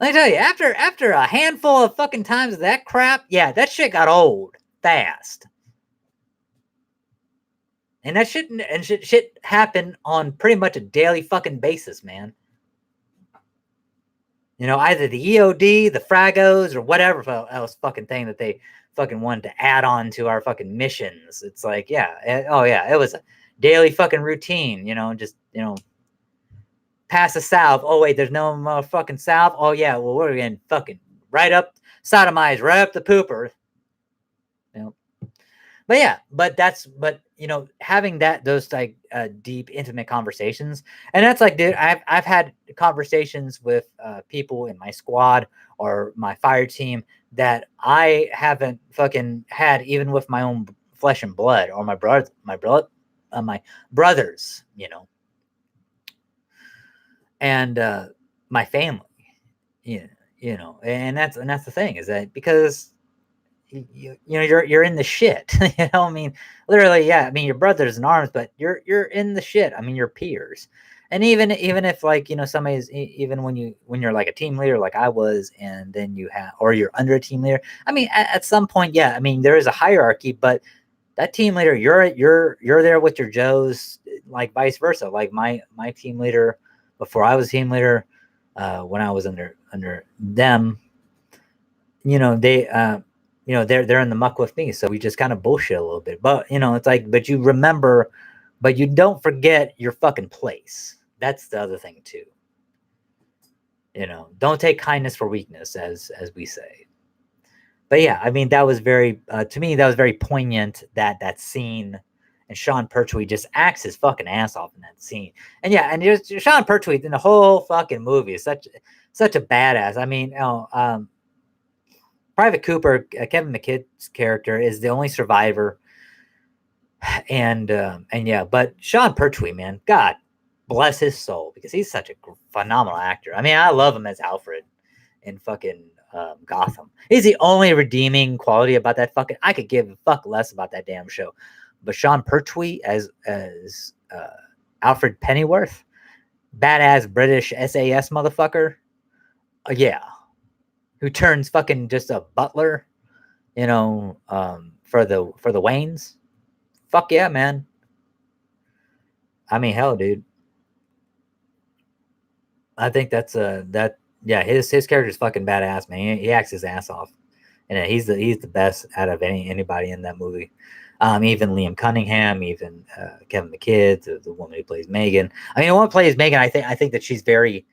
[SPEAKER 1] Let me tell you, after a handful of fucking times of that crap, yeah, that shit got old fast. And that shit happened on pretty much a daily fucking basis, man. Either the EOD, the fragos, or whatever else fucking thing that they fucking wanted to add on to our fucking missions. It's like, yeah, it was a daily fucking routine, just, pass the salve. Oh, wait, there's no motherfucking salve? Oh, yeah, well, we're getting fucking right up, sodomized, right up the pooper. But yeah, but having those like deep, intimate conversations, and that's like, dude, I've had conversations with people in my squad or my fire team that I haven't fucking had even with my own flesh and blood or my brothers, and my family, and that's the thing is that because you're in the shit. Literally, yeah. Your brothers in arms, but you're in the shit. Your peers, and even if like somebody's even when you're like a team leader, like I was, and then or you're under a team leader. At some point, yeah. There is a hierarchy, but that team leader, you're there with your Joes, like vice versa. Like my team leader before I was team leader, when I was under them, they. They're in the muck with me, so we just kind of bullshit a little bit. But it's like, but you remember, but you don't forget your fucking place. That's the other thing too. Don't take kindness for weakness, as we say. But yeah, that was very to me that was very poignant that scene, and Sean Pertwee just acts his fucking ass off in that scene. And yeah, and Sean Pertwee in the whole fucking movie is such a badass. Private Cooper, Kevin McKidd's character, is the only survivor, and yeah, but Sean Pertwee, man, God bless his soul, because he's such a phenomenal actor. I love him as Alfred in fucking Gotham. He's the only redeeming quality about that fucking. I could give a fuck less about that damn show, but Sean Pertwee as Alfred Pennyworth, badass British SAS motherfucker, yeah. Who turns fucking just a butler, for the Waynes. Fuck yeah, man. Hell, dude. I think that's yeah, his character's fucking badass, man. He acts his ass off, and he's the best out of anybody in that movie. Even Liam Cunningham, even Kevin McKidd, the woman who plays Megan. The one who plays Megan, I think that she's very.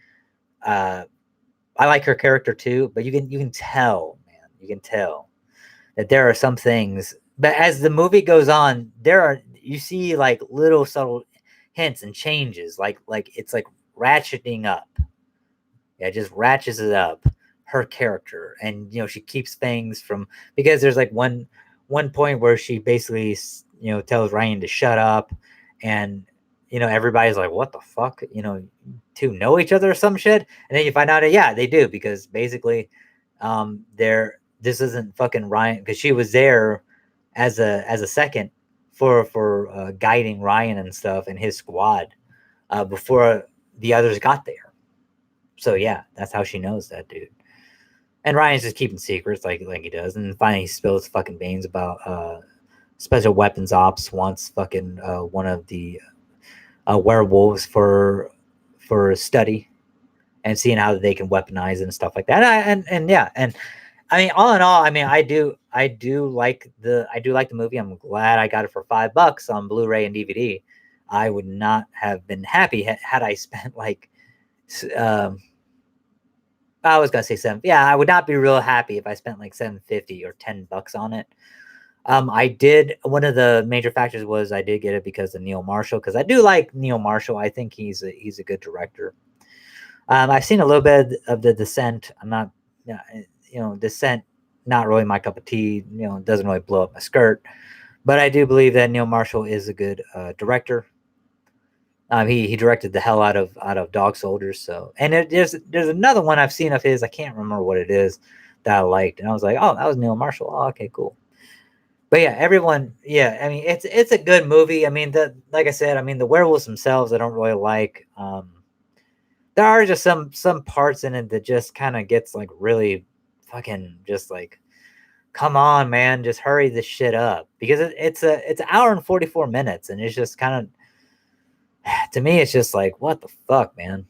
[SPEAKER 1] I like her character too, but you can tell, man. You can tell that there are some things. But as the movie goes on, you see like little subtle hints and changes, like it's like ratcheting up. Yeah, it just ratchets it up her character, and she keeps things from, because there's like one point where she basically tells Ryan to shut up, and everybody's like, what the fuck, to know each other or some shit, and then you find out that yeah, they do, because basically this isn't fucking Ryan, because she was there as a second for guiding Ryan and stuff and his squad before the others got there. So yeah, that's how she knows that dude. And Ryan's just keeping secrets like he does, and finally he spills fucking beans about special weapons ops wants fucking one of the werewolves for a study and seeing how they can weaponize it and stuff like that. And yeah, and I mean, all in all, I mean, I do like the movie. I'm glad I got it for $5 on Blu-ray and DVD. I would not have been happy had I spent like, um, I was gonna say seven. Yeah, I would not be real happy if I spent like 750 or $10 on it. I did. One of the major factors was I did get it because of Neil Marshall, because I do like Neil Marshall. I think he's a good director. I've seen a little bit of The Descent. I'm not, Descent, not really my cup of tea. Doesn't really blow up my skirt. But I do believe that Neil Marshall is a good director. He directed the hell out of Dog Soldiers. So, and there's another one I've seen of his. I can't remember what it is that I liked, and I was like, oh, that was Neil Marshall. Oh, okay, cool. But yeah, everyone, yeah, I mean, it's a good movie. I mean, like I said, I mean, the werewolves themselves, I don't really like. There are just some parts in it that just kind of gets like really fucking just like, come on, man, just hurry this shit up, because it's an hour and 44 minutes, and it's just kind of, to me, it's just like, what the fuck, man,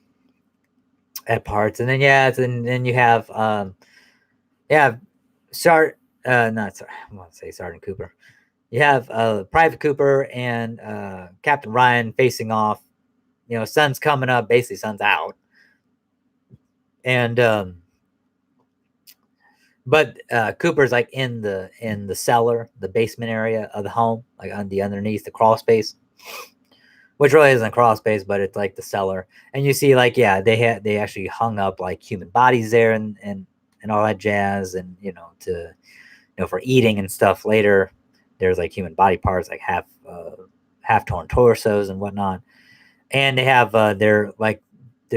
[SPEAKER 1] at parts. And then yeah, and then you have yeah, Sart, not sorry, I want to say Sergeant Cooper. You have Private Cooper and Captain Ryan facing off. Sun's coming up, basically sun's out, and but Cooper's like in the cellar, the basement area of the home, like on the underneath the crawl space, which really isn't crawl space, but it's like the cellar. And you see, like, yeah, they actually hung up like human bodies there, and all that jazz, and for eating and stuff later. There's like human body parts, like half torn torsos and whatnot. And they have their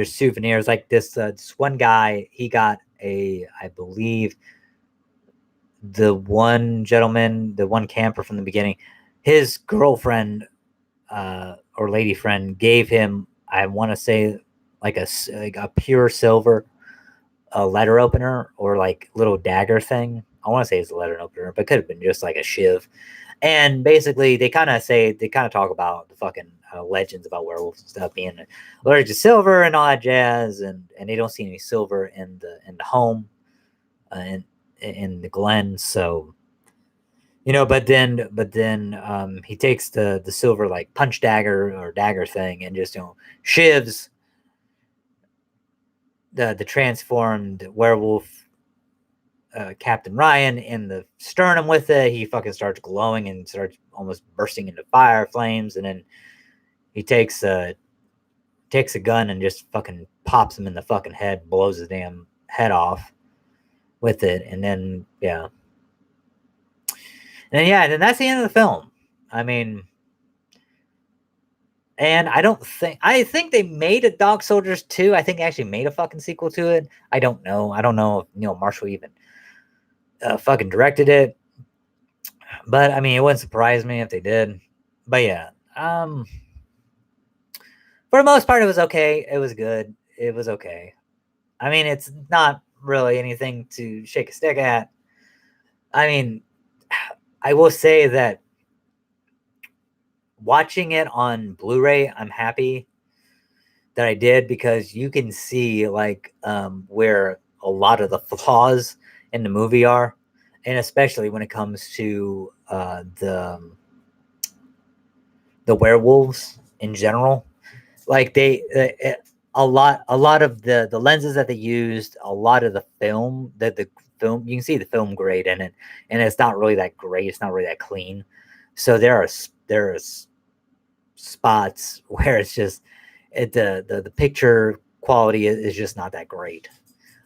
[SPEAKER 1] souvenirs, like this one guy, he got I believe, the one gentleman, the one camper from the beginning, his girlfriend or lady friend gave him, I want to say, like a pure silver letter opener, or like little dagger thing. I want to say it's a letter opener, but it could have been just like a shiv. And basically, they kind of talk about the fucking legends about werewolves and stuff, being allergic to silver and all that jazz, and they don't see any silver in the home, in the Glen. So, but then he takes the silver like punch dagger or dagger thing, and just shivs the transformed werewolf, Captain Ryan, in the sternum with it. He fucking starts glowing and starts almost bursting into fire flames, and then he takes a gun and just fucking pops him in the fucking head, blows his damn head off with it, and then yeah, and then that's the end of the film. I mean, and I think they made a Dog Soldiers 2. I think they actually made a fucking sequel to it. I don't know. I don't know if Neil Marshall even fucking directed it. But I mean, it wouldn't surprise me if they did. But yeah, for the most part, it was okay. It was good. It was okay. I mean, it's not really anything to shake a stick at. I mean, I will say that watching it on Blu-ray, I'm happy that I did, because you can see like where a lot of the flaws in the movie are, and especially when it comes to the werewolves in general. Like a lot of the lenses that they used, a lot of the film, that the film, you can see the film grade in it, and it's not really that great. It's not really that clean. So there are spots where it's just the picture quality is just not that great.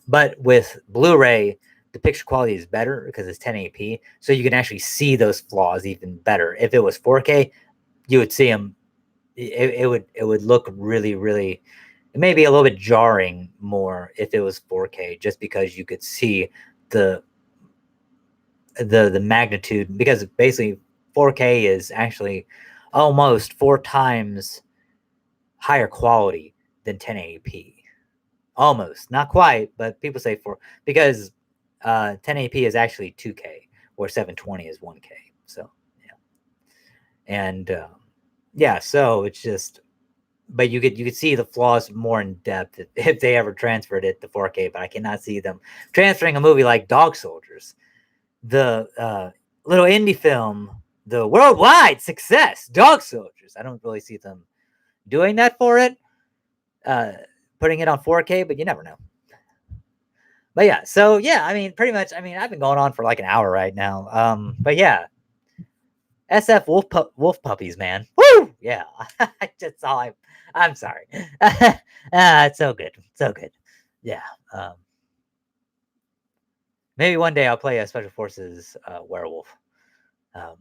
[SPEAKER 1] But with Blu-ray, the picture quality is better because it's 1080p, so you can actually see those flaws even better. If it was 4K, you would see them. It would look really, really, it may be a little bit jarring more if it was 4K, just because you could see the the magnitude, because basically 4K is actually almost 4 times higher quality than 1080p. almost, not quite, but people say 4 because 1080p is actually 2K, or 720 is 1K. So yeah, and yeah, so it's just, but you could see the flaws more in depth if they ever transferred it to 4K. But I cannot see them transferring a movie like Dog Soldiers, the little indie film, the worldwide success, Dog Soldiers. I don't really see them doing that for it, uh, putting it on 4K, but you never know. But yeah, so yeah, I mean, pretty much. I mean, I've been going on for like an hour right now. But yeah, SF wolf puppies, man. Woo! Yeah, that's all I. I'm sorry. It's so good, so good. Yeah. Um, maybe one day I'll play a Special Forces werewolf. Um,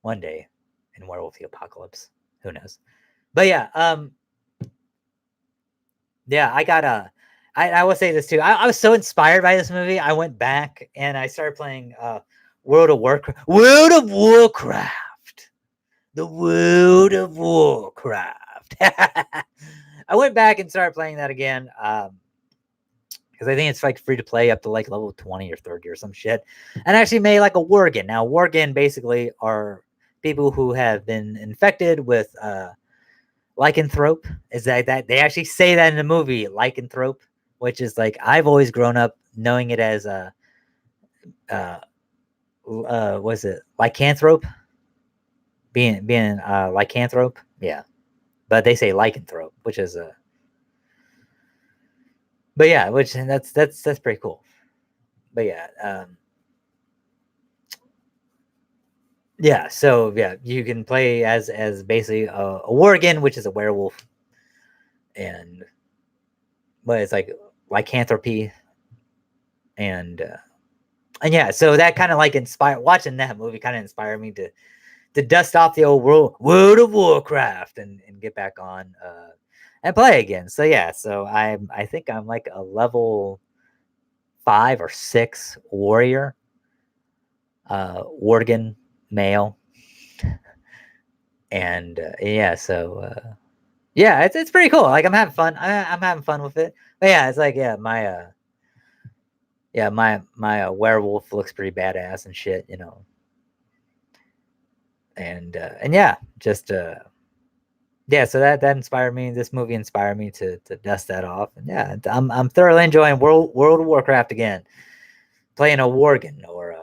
[SPEAKER 1] one day in Werewolf the Apocalypse. Who knows? But yeah, yeah, I got a. I will say this too. I was so inspired by this movie. I went back and I started playing World of Warcraft. World of Warcraft. The World of Warcraft. I went back and started playing that again. Because I think it's like free to play up to like level 20 or 30 or some shit. And I actually made like a Worgen. Now, Worgen basically are people who have been infected with lycanthrope. Is that they actually say that in the movie, lycanthrope, which is like I've always grown up knowing it as was it lycanthrope? Being lycanthrope, yeah. But they say lycanthrope, which is a but yeah, which that's pretty cool. But yeah, yeah. So yeah, you can play as basically a worgen, which is a werewolf, and but it's like lycanthropy, and yeah. So that kind of like inspired watching that movie. Kind of inspired me to dust off the old World of Warcraft and get back on and play again. So yeah, so I think I'm like a level 5 or 6 warrior, Worgen male, and yeah, so yeah, it's pretty cool. Like I'm having fun. I'm having fun with it. But yeah, it's like my werewolf looks pretty badass and shit, you know. And yeah, just yeah, so that inspired me. This movie inspired me to dust that off. And yeah, I'm thoroughly enjoying World of Warcraft again, playing a worgen or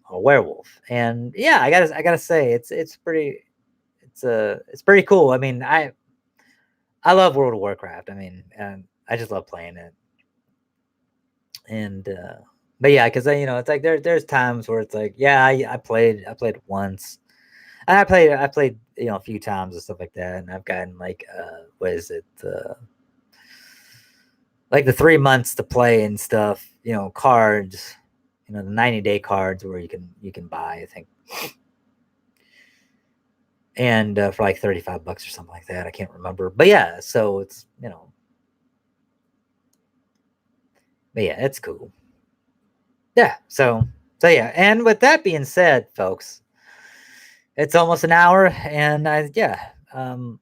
[SPEAKER 1] a werewolf. And yeah, I gotta say it's pretty cool. I mean, I love World of Warcraft. I mean, I just love playing it. And but yeah, because it's like there's times where it's like, yeah, I played once. And I played a few times and stuff like that, and I've gotten like what is it, like the 3 months to play and stuff, cards, the 90-day cards where you can buy, I think, and for like $35 or something like that. I can't remember, but yeah, so it's but yeah, it's cool. Yeah, so yeah, and with that being said, folks, it's almost an hour, and I don't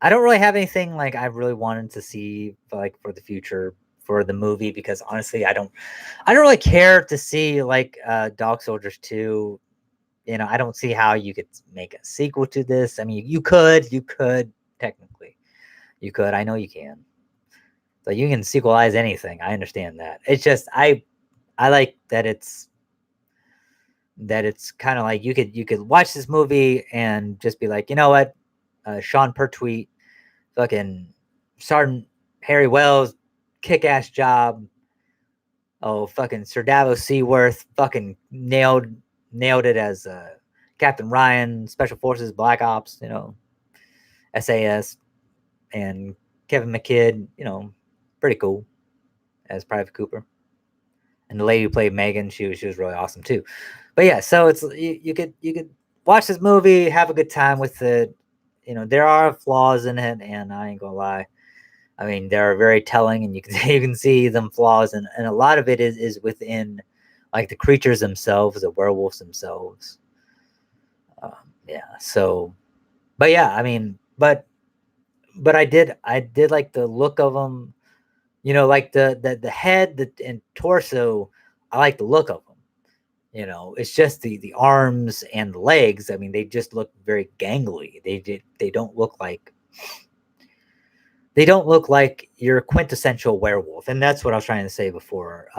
[SPEAKER 1] really have anything like I really wanted to see for the future for the movie, because honestly, I don't really care to see like Dog Soldiers 2. I don't see how you could make a sequel to this. I mean, you could technically, you could. I know you can. So you can sequelize anything. I understand that. It's just I like that it's kind of like you could watch this movie and just be like, you know what, Sean Pertwee, fucking Sergeant Harry Wells, kick ass job. Oh, fucking Sir Davos Seaworth, fucking nailed it as Captain Ryan, Special Forces, Black Ops, SAS, and Kevin McKidd, pretty cool as Private Cooper. And the lady who played Megan, she was really awesome too. But yeah, so it's you could watch this movie, have a good time with it. There are flaws in it, and I ain't gonna lie. I mean, they're very telling, and you can you can see them flaws, and a lot of it is within like the creatures themselves, the werewolves themselves. Yeah. So, but yeah, I mean, but I did like the look of them. You know, like the head and torso, I like the look of them. You know, it's just the arms and legs. I mean, they just look very gangly. They don't look like your quintessential werewolf. And that's what I was trying to say before.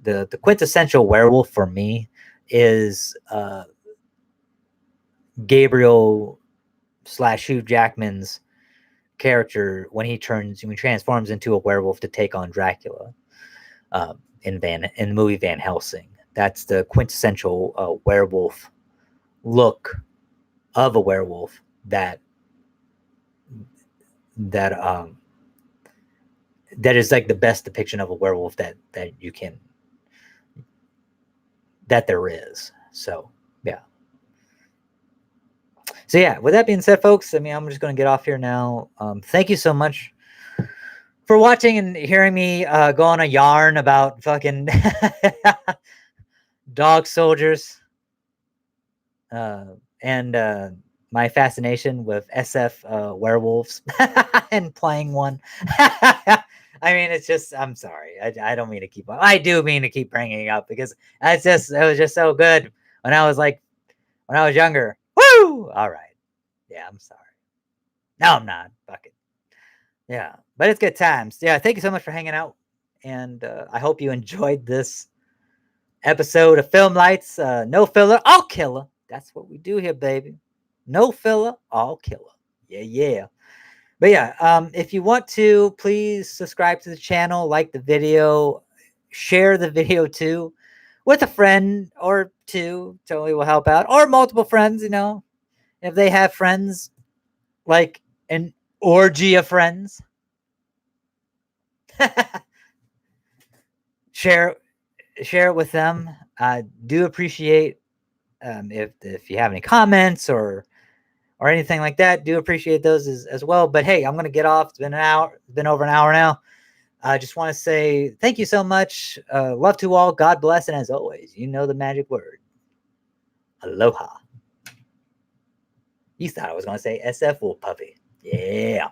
[SPEAKER 1] The quintessential werewolf for me is Gabriel / Hugh Jackman's character when he transforms into a werewolf to take on Dracula in the movie Van Helsing. That's the quintessential werewolf look of a werewolf that is like the best depiction of a werewolf that there is. So yeah. So yeah, with that being said, folks, I mean, I'm just going to get off here now. Thank you so much for watching and hearing me go on a yarn about fucking dog soldiers and my fascination with SF werewolves and playing one. I mean, it's just, I'm sorry. I don't mean to keep, I do mean to keep bringing it up because it was just so good when I was younger. Woo! All right. Yeah, I'm sorry. No, I'm not. Fuck it. Yeah, but it's good times. Yeah, thank you so much for hanging out. And I hope you enjoyed this episode of Filmlites. No filler, all killer. That's what we do here, baby. No filler, all killer. Yeah, yeah. But yeah, if you want to, please subscribe to the channel, like the video, share the video too with a friend or two. Totally will help out. Or multiple friends, you know, if they have friends, like an orgy of friends. share it with them. I do appreciate if you have any comments or anything like that. Do appreciate those as well. But hey, I'm gonna get off. It's been an hour. It's been over an hour now. I just want to say thank you so much. Love to all. God bless. And as always, you know the magic word. Aloha. You thought I was gonna say SF Wolf Puppy. Yeah.